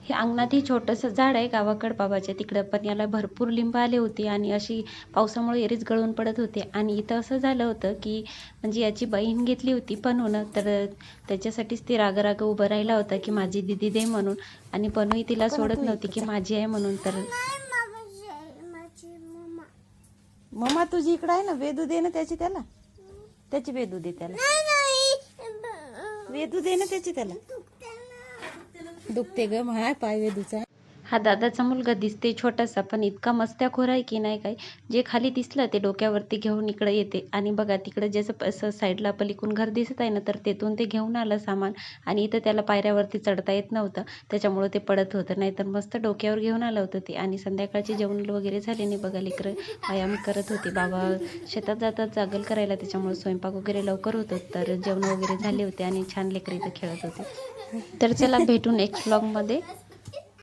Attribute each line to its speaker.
Speaker 1: हे अंगणात ही छोटंसं झाड आहे गावाकड बाबाच्या तिकडं, पण याला भरपूर लिंब आले होते आणि अशी पावसामुळे एरीच गळून पडत होते. आणि इथं असं झालं होतं की म्हणजे याची बहीण घेतली होती पनूनं, तर त्याच्यासाठीच ती राग उभं राहिला होता की माझी दिदी दे म्हणून. आणि पनूही तिला
Speaker 2: नको ना
Speaker 1: सोडत
Speaker 2: तू
Speaker 1: नव्हती की
Speaker 2: इकडचा
Speaker 1: माझी आहे म्हणून. तर
Speaker 2: मम्मा तुझी इकडं आहे ना, वेदू दे ना त्याची त्याला, त्याची वेदू दे त्याला, वेदू दे ना त्याची त्याला. दुखते ग हाय पाय वेदूचा.
Speaker 1: हा दादाचा मुलगा दिसते छोटासा, पण इतका मस्त्याखोर आहे की नाही काय. जे खाली दिसलं ते डोक्यावरती घेऊन इकडे येते. आणि बघा तिकडे ज्याचं असं साईडला पलीकडून घर दिसत आहे ना, तर तेथून ते घेऊन आलं सामान. आणि इथं त्याला पायऱ्यावरती चढता येत नव्हतं, त्याच्यामुळे ते पडत होतं, नाहीतर मस्त डोक्यावर घेऊन आलं होतं ते. आणि संध्याकाळचे जेवण वगैरे झाले नाही बघा, लेकरं व्यायाम करत होते. बाबा शेतात जातात जागल करायला, त्याच्यामुळे स्वयंपाक वगैरे लवकर होतो. तर जेवण वगैरे झाले होते आणि छान लेकरं इथं खेळत होते. तर चला भेटून नेक्स्ट व्लॉगमध्ये.